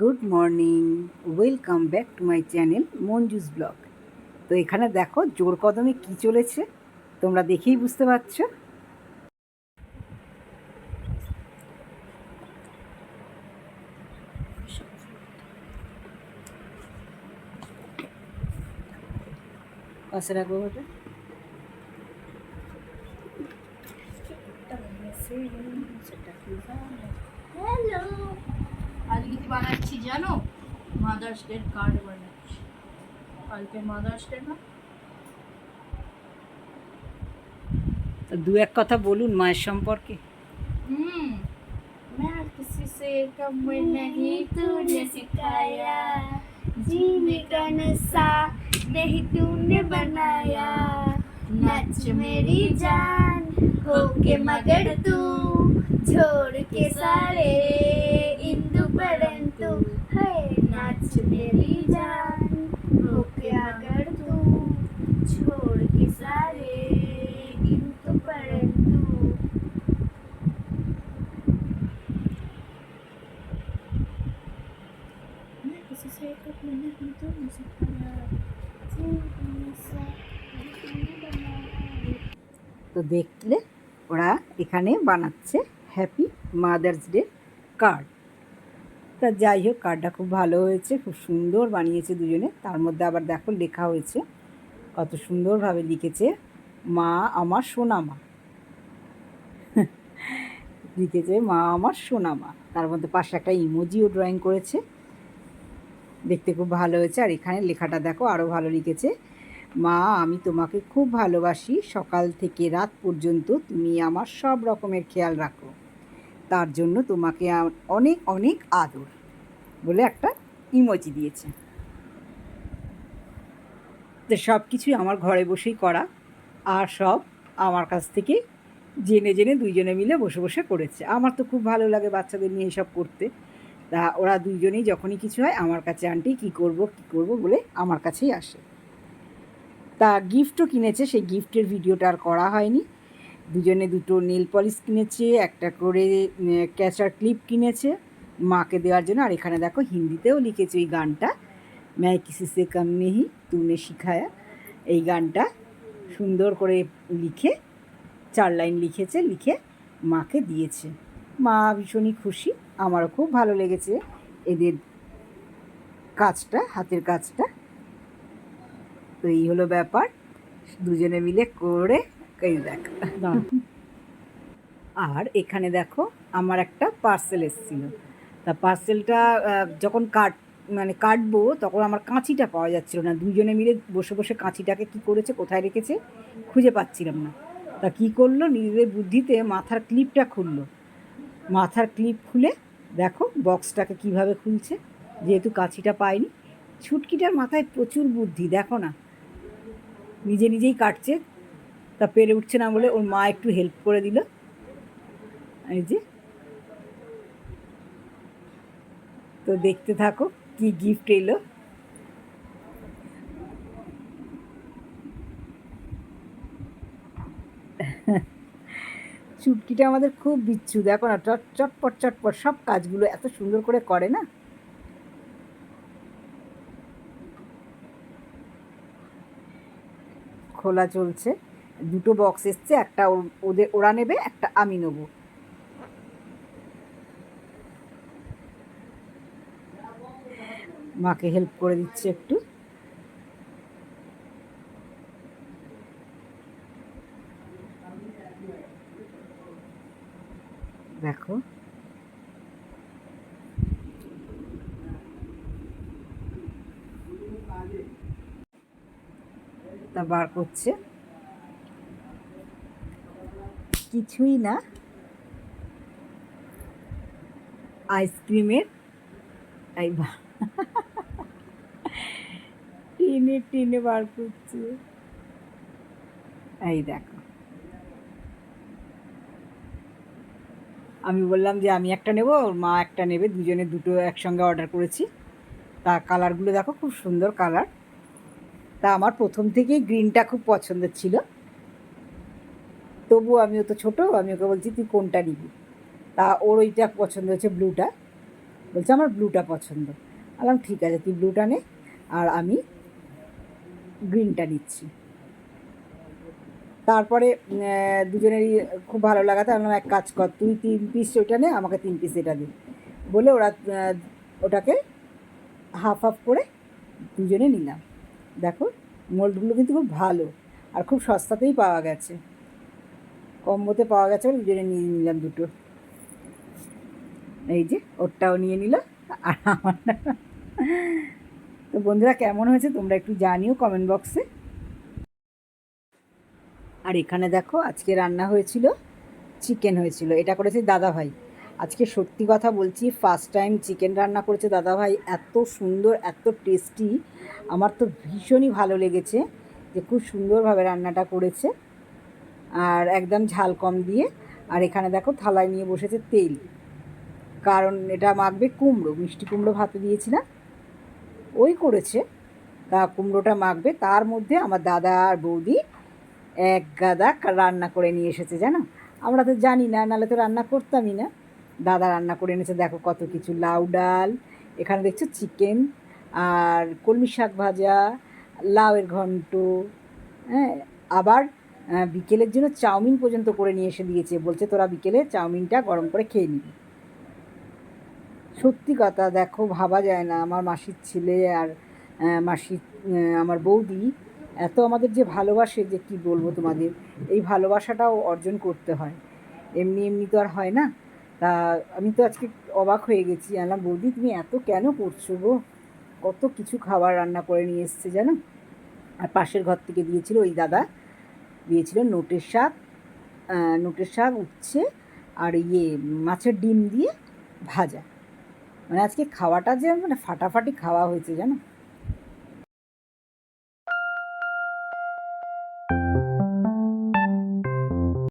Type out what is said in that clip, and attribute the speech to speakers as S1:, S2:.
S1: Good morning, welcome back to my channel Manju's blog. তো এখানে দেখো জোর কদমে কি চলেছে, তোমরা দেখেই বুঝতে পারছো। পাশে রাখবো ওটা।
S2: হ্যালো, আজকে কি বানাচ্ছি জানো? মাদার্স ডে কার্ড বানাচ্ছি। কালকে মাদার্স ডে না?
S1: তো দু এক কথা বলুন মায়ের সম্পর্কে।
S2: मैं किसी से कम नहीं, तूने सिखाया जीने का नशा नहीं तूने बनाया। नच मेरी जान होके मगर तू छोड़ के सारे इंदु परंतु है। नच मेरी जान होके अगर तू छोड़ के सारे इंदु परंतु। किसी से कब नहीं तूने सिखाया जीने का नशा नहीं तूने बनाया।
S1: তো দেখলে ওরা এখানে বানাচ্ছে হ্যাপি মাদার্স ডে কার্ড। তা যাই হোক, কার্ডটা খুব ভালো হয়েছে, খুব সুন্দর বানিয়েছে দুজনে। তার মধ্যে আবার দেখো লেখা হয়েছে, কত সুন্দরভাবে লিখেছে, মা আমার সোনা মা। লিখেছে মা আমার সোনা মা, তার মধ্যে পাশে একটা ইমোজিও ড্রয়িং করেছে, দেখতে খুব ভালো হয়েছে। আর এখানে লেখাটা দেখো আরও ভালো লিখেছে, মা আমি তোমাকে খুব ভালোবাসি, সকাল থেকে রাত পর্যন্ত তুমি আমার সব রকমের খেয়াল রাখো, তার জন্য তোমাকে অনেক অনেক আদর বলে একটা ইমোজি দিয়েছে। তো সব কিছুই আমার ঘরে বসেই করা, আর সব আমার কাছ থেকে জেনে জেনে দুইজনে মিলে বসে বসে করেছে। আমার তো খুব ভালো লাগে বাচ্চাদের নিয়ে এসব করতে। তা ওরা দুইজনেই যখনই কিছু হয় আমার কাছে, আন্টি কী করবো বলে আমার কাছেই আসে। তা গিফটও কিনেছে, সেই গিফটের ভিডিওটা আর করা হয়নি। দুজনে দুটো নেল পলিশ কিনেছে, একটা করে ক্যাচার ক্লিপ কিনেছে মাকে দেওয়ার জন্য। আর এখানে দেখো হিন্দিতেও লিখেছে ওই গানটা, मैं किसी से कम नहीं तूने सिखाया। এই গানটা সুন্দর করে লিখে 4 লাইন লিখেছে, লিখে মাকে দিয়েছে। মা ভীষণই খুশি, আমারও খুব ভালো লেগেছে এদের কাজটা, হাতের কাজটা। তো এই হলো ব্যাপার, দুজনে মিলে করে এই দেখ। আর এখানে দেখো আমার একটা পার্সেল এসেছিলো। তা পার্সেলটা যখন কাটবো তখন আমার কাঁচিটা পাওয়া যাচ্ছিল না। দুজনে মিলে বসে বসে কাঁচিটাকে কী করেছে, কোথায় রেখেছে খুঁজে পাচ্ছিলাম না। তা কী করলো, নিজেদের বুদ্ধিতে মাথার ক্লিপটা খুললো। মাথার ক্লিপ খুলে দেখো বক্সটাকে কিভাবে খুলছে, যেহেতু কাঁচিটা পায়নি। ছুটকিটার মাথায় প্রচুর বুদ্ধি, দেখো না, নিজে নিজেই কাটছে। তা পেরে উঠছে না বলে ওর মা একটু হেল্প করে দিল। এই যে, তো দেখতে থাকো কি গিফট এলো। চুটকিটা আমাদের খুব বিচ্ছু, দেখো না, চটপট চটপট সব কাজগুলো এত সুন্দর করে করে না। খোলা চলছে, দুটো বক্স এসছে, একটা ওরা নেবে, একটা আমি নেবো। মাকে হেল্প করে দিচ্ছে একটু। দেখো তা বার করছে, কিছুই না, আইসক্রিমের এই টিনে টিনে বার করছে, এই দেখো। আমি বললাম যে আমি একটা নেবো, ওর মা একটা নেবে, দুজনে দুটো একসঙ্গে অর্ডার করেছি। তা কালারগুলো দেখো খুব সুন্দর কালার। তা আমার প্রথম থেকেই গ্রিনটা খুব পছন্দের ছিল, তবু আমিও তো ছোটো, আমি ওকে বলছি তুই কোনটা নিবি। তা ওর ওইটা পছন্দ হয়েছে, ব্লুটা। বলছে আমার ব্লুটা পছন্দ। বললাম ঠিক আছে, তুই ব্লুটা নে আর আমি গ্রিনটা নিচ্ছি। তারপরে দুজনেরই খুব ভালো লাগাতে বললাম এক কাজ কর, তুই 3 পিস ওইটা নে, আমাকে 3 পিস এটা দে। বলে ওরা ওটাকে হাফ হাফ করে দুজনে নিলাম। দেখো মোল্ডগুলো কিন্তু খুব ভালো আর খুব সস্তাতেই পাওয়া গেছে, কম্বোতে পাওয়া গেছে, দুজনে নিয়ে নিলাম দুটো। এই যে ওরটাও নিয়ে নিল আর আমার। তো বন্ধুরা কেমন হয়েছে তোমরা একটু জানিও কমেন্ট বক্সে। আর এখানে দেখো আজকে রান্না হয়েছিল, চিকেন হয়েছিল, এটা করেছে দাদাভাই। আজকে সত্যি কথা বলছি, ফার্স্ট টাইম চিকেন রান্না করেছে দাদাভাই, এত সুন্দর এত টেস্টি, আমার তো ভীষণই ভালো লেগেছে যে খুব সুন্দরভাবে রান্নাটা করেছে আর একদম ঝাল কম দিয়ে। আর এখানে দেখো থালায় নিয়ে বসেছে তেল, কারণ এটা মাখবে কুমড়ো, মিষ্টি কুমড়ো ভাতে দিয়েছি না, ওই করেছে, তা কুমড়োটা মাখবে। তার মধ্যে আমার দাদা আর বৌদি এক গাদা রান্না করে নিয়ে এসেছে জানো, আমরা তো জানি না, নাহলে তো রান্না করতামই না। দাদা রান্না করে এনেছে, দেখো কত কিছু, লাউ ডাল, এখানে দেখছো চিকেন, আর কলমি শাক ভাজা, লাউয়ের ঘন্ট, হ্যাঁ, আবার বিকেলের জন্য চাউমিন পর্যন্ত করে নিয়ে এসে দিয়েছে, বলছে তোরা বিকেলে চাউমিনটা গরম করে খেয়ে নিবি। সত্যি কথা দেখো, ভাবা যায় না আমার মাসির ছেলে আর মাসির আমার বৌদি এত আমাদের যে ভালোবাসে, যে কি বলবো তোমাদের, এই ভালোবাসাটাও অর্জন করতে হয়, এমনি এমনি তো আর হয় না। তা আমি তো আজকে অবাক হয়ে গেছি, আলাম বৌদি তুমি এত কেন করছো গো, কত কিছু খাবার রান্না করে নিয়ে এসছে জানো। আর পাশের ঘর থেকে দিয়েছিল ওই দাদা, দিয়েছিল নোটের শাক উচ্ছে আর মাছের ডিম দিয়ে ভাজা। মানে আজকে খাওয়াটা যে মানে ফাটাফাটি খাওয়া হয়েছে জানো।